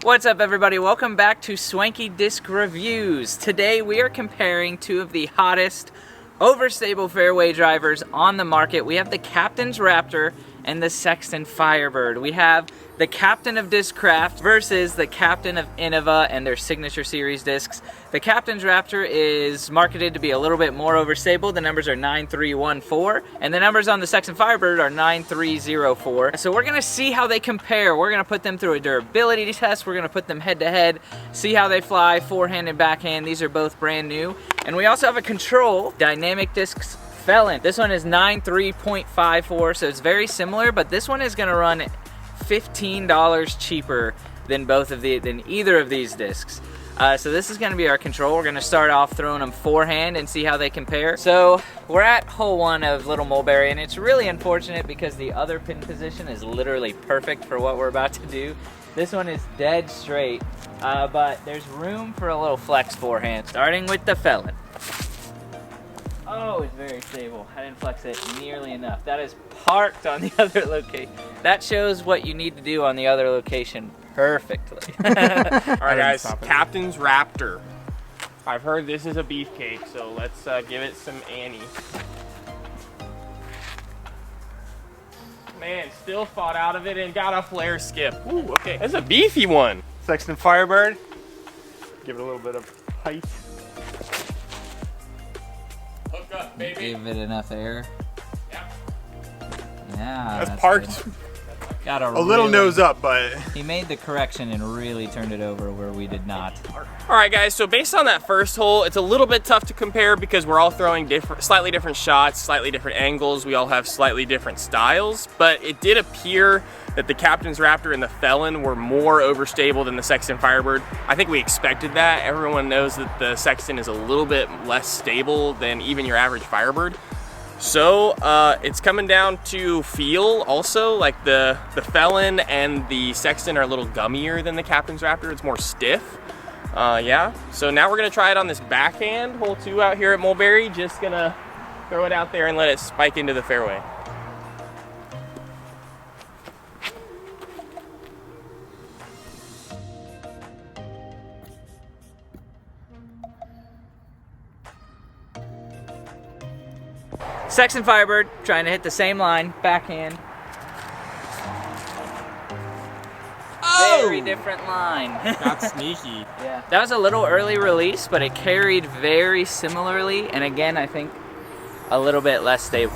What's up everybody, welcome back to Swanky Disc Reviews. Today we are comparing two of the hottest overstable fairway drivers on the market. We have the Captain's Raptor and the Sexton Firebird. We have the Captain of Discraft versus the Captain of Innova and their Signature Series discs. The Captain's Raptor is marketed to be a little bit more overstable. The numbers are 9314 and the numbers on the Sexton Firebird are 9304. So we're gonna see how they compare. We're gonna put them through a durability test. We're gonna put them head to head, see how they fly, forehand and backhand. These are both brand new. And we also have a control, Dynamic Discs Felon. This one is 93.54, so it's very similar, but this one is gonna run $15 cheaper than either of these discs. So this is gonna be our control. We're gonna start off throwing them forehand and see how they compare. So we're at hole one of Little Mulberry, and it's really unfortunate because the other pin position is literally perfect for what we're about to do. This one is dead straight, but there's room for a little flex forehand. Starting with the Felon. Oh, it's very stable. I didn't flex it nearly enough. That is parked on the other location. That shows what you need to do on the other location perfectly. All right, guys, Captain's Raptor. I've heard this is a beefcake, so let's give it some Annie. Man, still fought out of it and got a flare skip. Ooh, okay. That's a beefy one. Sexton Firebird. Give it a little bit of height. Hook up, baby. Give it enough air. Yep. Yeah. That's parked. Good. Got a little nose up, but he made the correction and really turned it over where we did not. All right, guys, so based on that first hole, it's a little bit tough to compare because we're all throwing slightly different shots, slightly different angles. We all have slightly different styles, but it did appear that the Captain's Raptor and the Felon were more overstable than the Sexton Firebird. I think we expected that. Everyone knows that the Sexton is a little bit less stable than even your average Firebird. So it's coming down to feel also. Like the Felon and the Sexton are a little gummier than the Captain's Raptor. It's more stiff. Yeah, so now we're gonna try it on this backhand, hole 2 out here at Mulberry. Just gonna throw it out there and let it spike into the fairway. Sexton Firebird trying to hit the same line, backhand. Oh! Very different line. Got sneaky. Yeah. That was a little early release, but it carried very similarly, and again, I think a little bit less stable.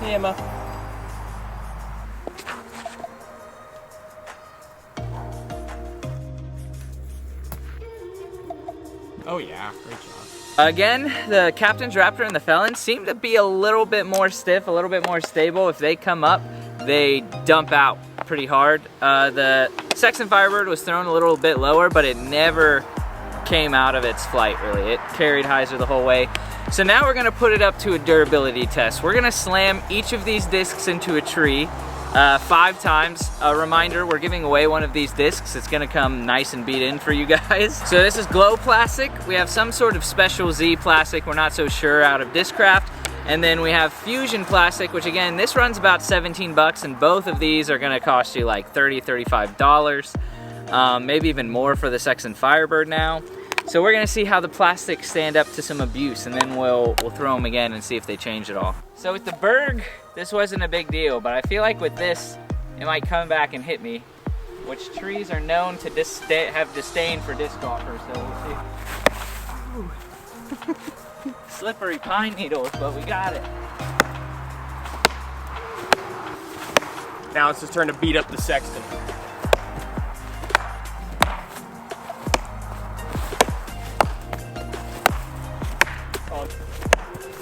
Yeah, Emma. Oh yeah, great job. Again, the Captain's Raptor and the Felon seem to be a little bit more stiff, a little bit more stable. If they come up, they dump out pretty hard. The Sexton Firebird was thrown a little bit lower, but it never came out of its flight, really. It carried hyzer the whole way. So now we're gonna put it up to a durability test. We're gonna slam each of these discs into a tree 5 times. A reminder, we're giving away one of these discs. It's gonna come nice and beat in for you guys. So this is glow plastic. We have some sort of special Z plastic, we're not so sure, out of Discraft. And then we have Fusion plastic, which again, this runs about 17 bucks, and both of these are gonna cost you like $30, $35. Maybe even more for the Sexton Firebird now. So we're gonna see how the plastics stand up to some abuse, and then we'll throw them again and see if they change at all. So with the Berg, this wasn't a big deal, but I feel like with this, it might come back and hit me, which trees are known to have disdain for disc golfers, so we'll see. Slippery pine needles, but we got it. Now it's his turn to beat up the Sexton.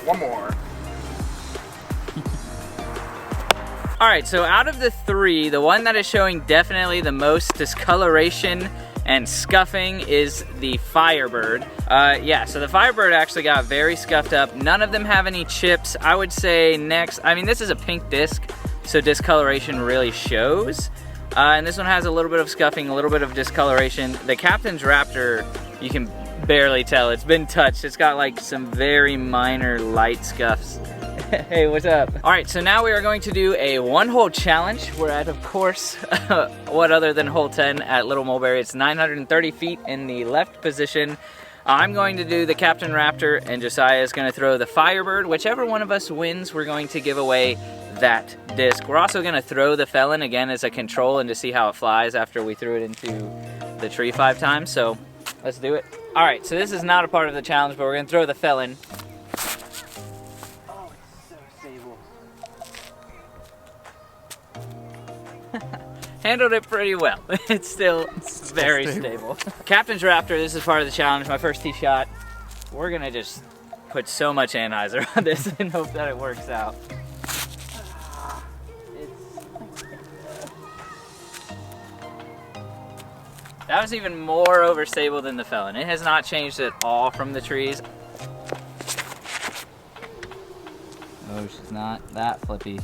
one more. All right, so out of the 3, the one that is showing definitely the most discoloration and scuffing is the Firebird. Yeah, so the Firebird actually got very scuffed up. None of them have any chips. I would say next, I mean, this is a pink disc, so discoloration really shows. And this one has a little bit of scuffing, a little bit of discoloration. The Captain's Raptor, you can barely tell. It's been touched. It's got like some very minor light scuffs. Hey, what's up? All right, so now we are going to do a one-hole challenge. We're at, of course, what other than hole 10 at Little Mulberry. It's 930 feet in the left position. I'm going to do the Captain Raptor, and Josiah is going to throw the Firebird. Whichever one of us wins, we're going to give away that disc. We're also going to throw the Felon again as a control and to see how it flies after we threw it into the tree 5 times. So let's do it. All right, so this is not a part of the challenge, but we're going to throw the Felon. Oh, it's so stable. Handled it pretty well. It's still very stable. Captain's Raptor, this is part of the challenge, my first tee shot. We're gonna just put so much anhyzer on this and hope that it works out. That was even more overstable than the Felon. It has not changed at all from the trees. Oh, she's not that flippy.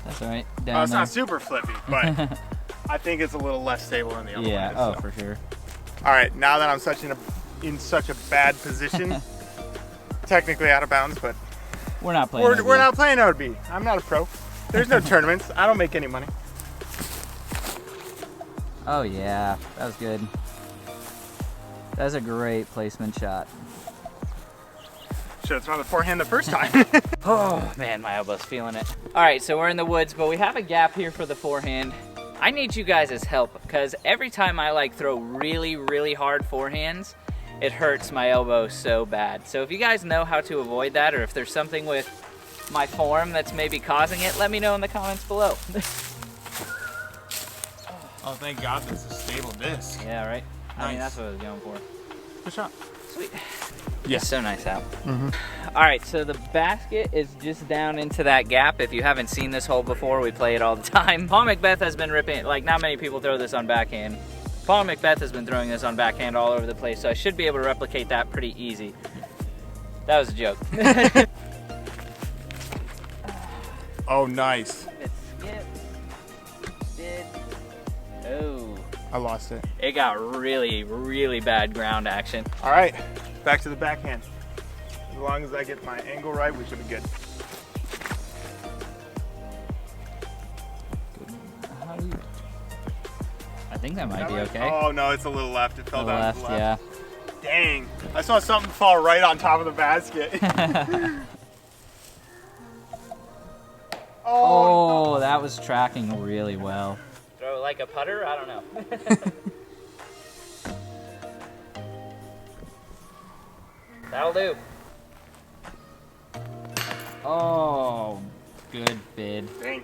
That's all right. It's not super flippy, but I think it's a little less stable than the other one. Yeah, oh, for sure. All right, now that I'm in such a bad position, technically out of bounds, but we're not playing. We're not playing OB. I'm not a pro. There's no tournaments. I don't make any money. Oh yeah, that was good. That was a great placement shot. Should have thrown the forehand the first time. Oh man, my elbow's feeling it. All right, so we're in the woods, but we have a gap here for the forehand. I need you guys' help because every time I like throw really, really hard forehands, it hurts my elbow so bad. So if you guys know how to avoid that, or if there's something with my form that's maybe causing it, let me know in the comments below. Oh, thank God this is a stable disc. Yeah, right? Nice. I mean, that's what I was going for. Good shot. Sweet. Yeah. It's so nice out. All right, so the basket is just down into that gap. If you haven't seen this hole before, we play it all the time. Paul Macbeth has been ripping, like not many people throw this on backhand. Paul Macbeth has been throwing this on backhand all over the place, so I should be able to replicate that pretty easy. That was a joke. Oh, nice. It skipped. Did. Oh. I lost it. It got really, really bad ground action. All right, back to the backhand. As long as I get my angle right, we should be good. I think that might be okay. Oh no, it's a little left. It fell down to the left. Yeah. Dang, I saw something fall right on top of the basket. Oh, that was tracking really well. Throw it like a putter? I don't know. That'll do. Oh, good bid. Dang.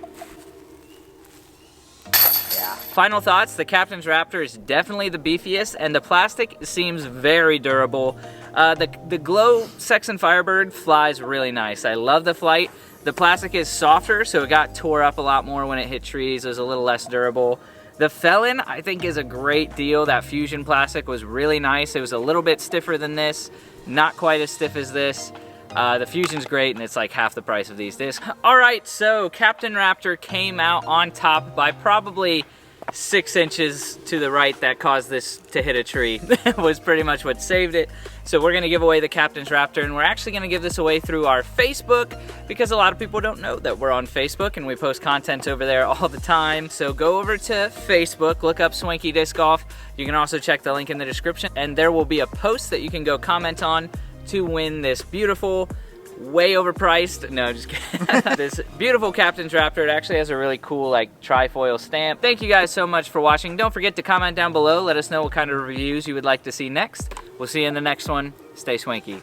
Yeah. Final thoughts, the Captain's Raptor is definitely the beefiest and the plastic seems very durable. The Glow Sexton Firebird flies really nice. I love the flight. The plastic is softer, so it got tore up a lot more when it hit trees. It was a little less durable. The Felon, I think, is a great deal. That fusion plastic was really nice. It was a little bit stiffer than this, not quite as stiff as this. The Fusion's great, and it's like half the price of these discs. All right, so Captain Raptor came out on top by probably 6 inches to the right. That caused this to hit a tree. Was pretty much what saved it. So we're gonna give away the Captain's Raptor, and we're actually gonna give this away through our Facebook because a lot of people don't know that we're on Facebook and we post content over there all the time. So go over to Facebook, look up Swanky Disc Golf. You can also check the link in the description, and there will be a post that you can go comment on to win this beautiful, way overpriced, no, just kidding. This beautiful Captain's Raptor. It actually has a really cool like trifoil stamp. Thank you guys so much for watching. Don't forget to comment down below. Let us know what kind of reviews you would like to see next. We'll see you in the next one. Stay swanky.